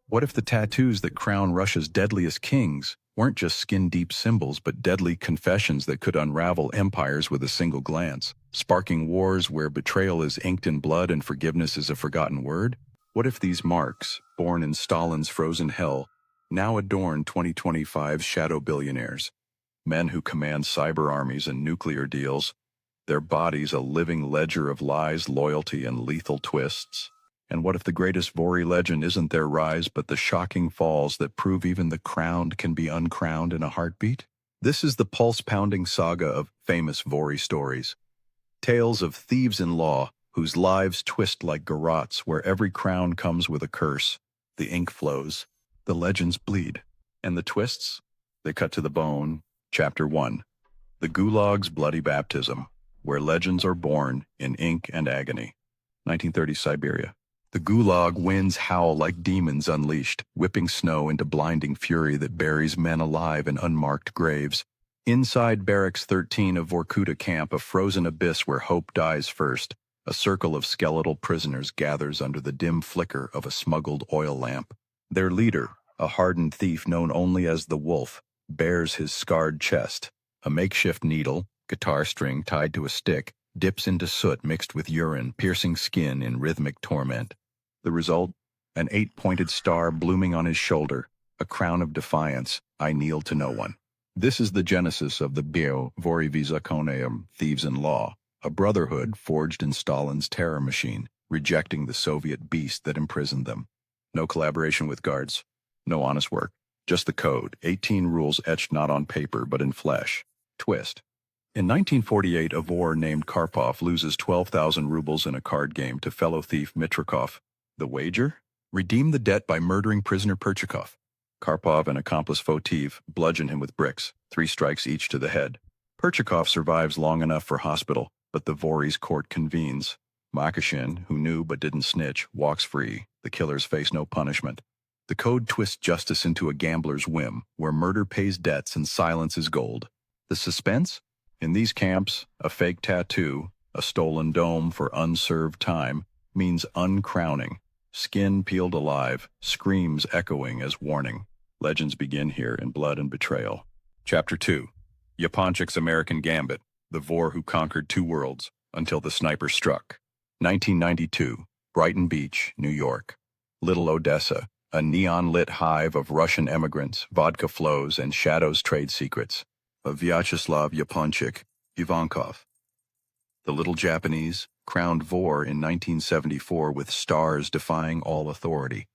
What if the tattoos that crown Russia's deadliest kings weren't just skin-deep symbols but deadly confessions that could unravel empires with a single glance, sparking wars where betrayal is inked in blood and forgiveness is a forgotten word? What if these marks, born in Stalin's frozen hell, now adorn 2025's shadow billionaires, men who command cyber armies and nuclear deals, their bodies a living ledger of lies, loyalty, and lethal twists? And what if the greatest Vory legend isn't their rise but the shocking falls that prove even the crowned can be uncrowned in a heartbeat? This is the pulse-pounding saga of famous Vory stories. Tales of thieves-in-law whose lives twist like garrots where every crown comes with a curse. The ink flows, the legends bleed, and the twists? They cut to the bone. Chapter 1. The Gulag's Bloody Baptism, where legends are born in ink and agony. 1930s Siberia. The Gulag winds howl like demons unleashed, whipping snow into blinding fury that buries men alive in unmarked graves. Inside Barracks 13 of Vorkuta camp, a frozen abyss where hope dies first, a circle of skeletal prisoners gathers under the dim flicker of a smuggled oil lamp. Their leader, a hardened thief known only as the Wolf, bears his scarred chest. A makeshift needle, guitar string tied to a stick, dips into soot mixed with urine, piercing skin in rhythmic torment. The result? An 8-pointed star blooming on his shoulder, a crown of defiance. I kneel to no one. This is the genesis of the Vory Zakone, thieves-in-law, a brotherhood forged in Stalin's terror machine, rejecting the Soviet beast that imprisoned them. No collaboration with guards, no honest work, just the code, 18 rules etched not on paper but in flesh. Twist. In 1948, a Vor named Karpov loses 12,000 rubles in a card game to fellow thief Mitrikov. The wager? Redeem the debt by murdering prisoner Perchikov. Karpov and accomplice Fotiv bludgeon him with bricks, 3 strikes each to the head. Perchikov survives long enough for hospital, but the Vory's court convenes. Mikhas, who knew but didn't snitch, walks free. The killers face no punishment. The code twists justice into a gambler's whim, where murder pays debts and silence is gold. The suspense? In these camps, a fake tattoo, a stolen dome for unserved time, means uncrowning. Skin peeled alive, screams echoing as warning. Legends begin here in blood and betrayal. Chapter 2. Yaponchik's American Gambit, the Vor who conquered 2 worlds, until the sniper struck. 1992, Brighton Beach, New York. Little Odessa, a neon-lit hive of Russian emigrants, vodka flows, and shadows trade secrets. Of Vyacheslav Yaponchik, Ivankov. The little Japanese, crowned Vor in 1974 with stars defying all authority,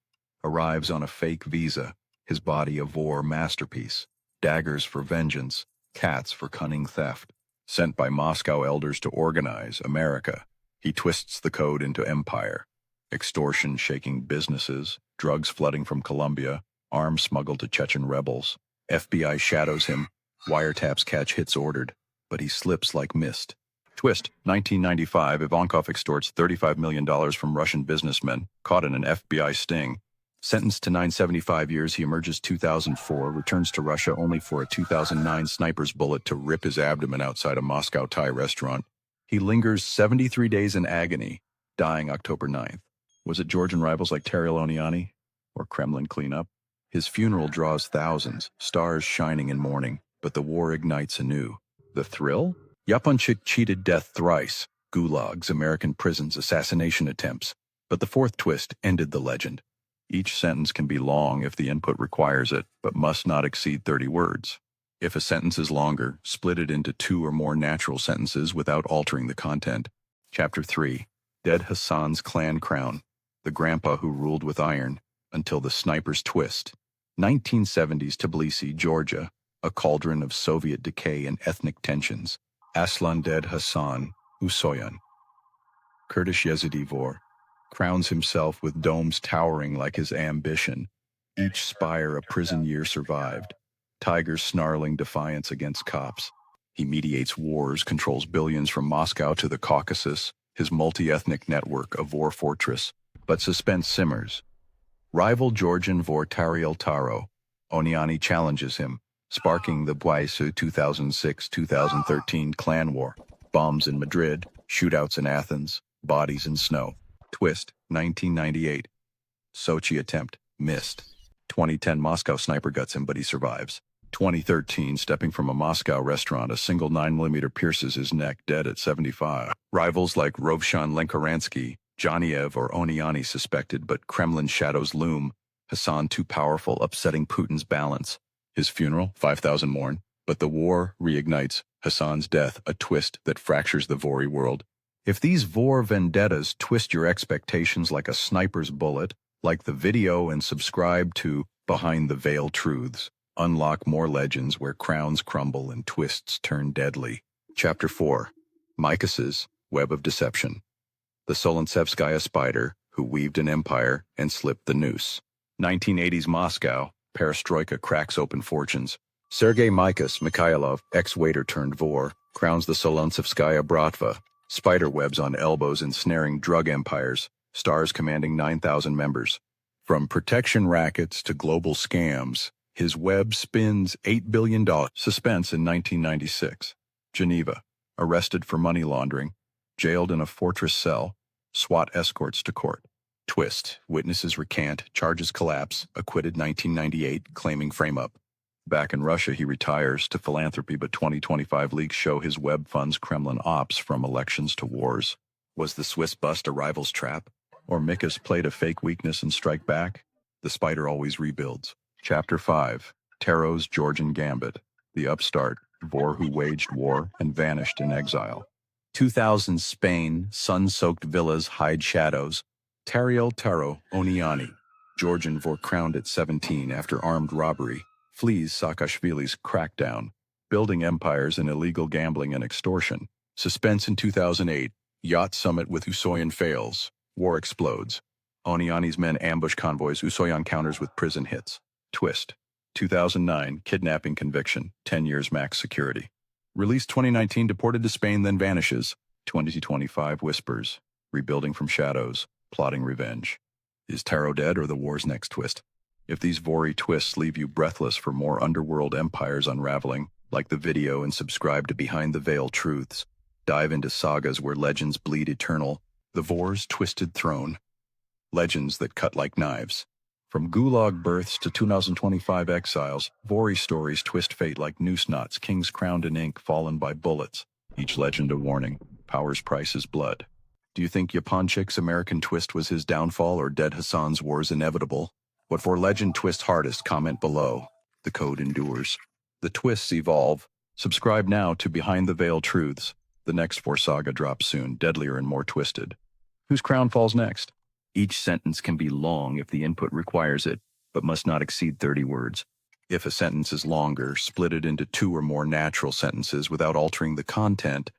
arrives on a fake visa, his body a Vor masterpiece, daggers for vengeance, cats for cunning theft. Sent by Moscow elders to organize America, he twists the code into empire. Extortion shaking businesses, drugs flooding from Colombia, arms smuggled to Chechen rebels. FBI shadows him, wiretaps catch hits ordered, but he slips like mist. Twist, 1995, Ivankov extorts $35 million from Russian businessmen, caught in an FBI sting. Sentenced to 975 years, he emerges 2004, returns to Russia only for a 2009 sniper's bullet to rip his abdomen outside a Moscow Thai restaurant. He lingers 73 days in agony, dying October 9th. Was it Georgian rivals like Taro Oniani or Kremlin cleanup? His funeral draws thousands, stars shining in mourning, but the war ignites anew. The thrill? Yaponchik cheated death thrice, gulags, American prisons, assassination attempts. But the 4th twist ended the legend. Each sentence can be long if the input requires it, but must not exceed 30 words. If a sentence is longer, split it into 2 or more natural sentences without altering the content. Chapter 3. Ded Hasan's Clan Crown, the grandpa who ruled with iron, until the sniper's twist. 1970s Tbilisi, Georgia, a cauldron of Soviet decay and ethnic tensions. Aslan Ded Hasan, Usoyan. Kurdish Yazidi Vor, crowns himself with domes towering like his ambition, each spire a prison year survived. Tigers snarling defiance against cops. He mediates wars, controls billions from Moscow to the Caucasus, his multi-ethnic network a Vor fortress. But suspense simmers. Rival Georgian Vor Taro, Oniani challenges him, sparking the Bwaisu 2006-2013 clan war. Bombs in Madrid, shootouts in Athens, bodies in snow. Twist, 1998. Sochi attempt. Missed. 2010 Moscow sniper guts him, but he survives. 2013, stepping from a Moscow restaurant, a single 9mm pierces his neck, dead at 75. Rivals like Rovshan Lenkoransky, Johnniev, or Oniani suspected, but Kremlin shadows loom. Hasan too powerful, upsetting Putin's balance. His funeral, 5,000 mourn, but the war reignites. Hasan's death, a twist that fractures the Vory world. If these Vor vendettas twist your expectations like a sniper's bullet, like the video and subscribe to Behind the Veil Truths. Unlock more legends where crowns crumble and twists turn deadly. Chapter 4. Mikhas's Web of Deception. The Solentsevskaya spider who weaved an empire and slipped the noose. 1980s Moscow, perestroika cracks open fortunes. Sergei Mikhas Mikhailov, ex-waiter turned Vor, crowns the Solentsevskaya Bratva. Spider webs on elbows ensnaring drug empires, stars commanding 9,000 members. From protection rackets to global scams, his web spins $8 billion. Suspense in 1996. Geneva. Arrested for money laundering. Jailed in a fortress cell. SWAT escorts to court. Twist. Witnesses recant. Charges collapse. Acquitted 1998, claiming frame-up. Back in Russia, he retires to philanthropy, but 2025 leaks show his web funds Kremlin ops from elections to wars. Was the Swiss bust a rival's trap? Or Mikhas played a fake weakness and strike back? The spider always rebuilds. Chapter 5. Taro's Georgian Gambit. The upstart, Vor who waged war and vanished in exile. 2000 Spain, sun-soaked villas hide shadows. Taro Oniani. Georgian Vor crowned at 17 after armed robbery. Flees Saakashvili's crackdown. Building empires in illegal gambling and extortion. Suspense in 2008. Yacht summit with Usoyan fails. War explodes. Oniani's men ambush convoys. Usoyan counters with prison hits. Twist. 2009. Kidnapping conviction. 10 years max security. Released 2019. Deported to Spain, then vanishes. 2025 whispers. Rebuilding from shadows. Plotting revenge. Is Taro dead or the war's next twist? If these Vory twists leave you breathless for more underworld empires unraveling, like the video and subscribe to Behind the Veil Truths. Dive into sagas where legends bleed eternal. The Vor's Twisted Throne. Legends that cut like knives. From Gulag births to 2025 exiles, Vory stories twist fate like noose knots, kings crowned in ink, fallen by bullets. Each legend a warning. Power's price is blood. Do you think Yaponchik's American twist was his downfall or Ded Hasan's wars inevitable? What for legend twist hardest, comment below. The code endures. The twists evolve. Subscribe now to Behind the Veil Truths. The next Vor saga drops soon, deadlier and more twisted. Whose crown falls next? Each sentence can be long if the input requires it, but must not exceed 30 words. If a sentence is longer, split it into 2 or more natural sentences without altering the content,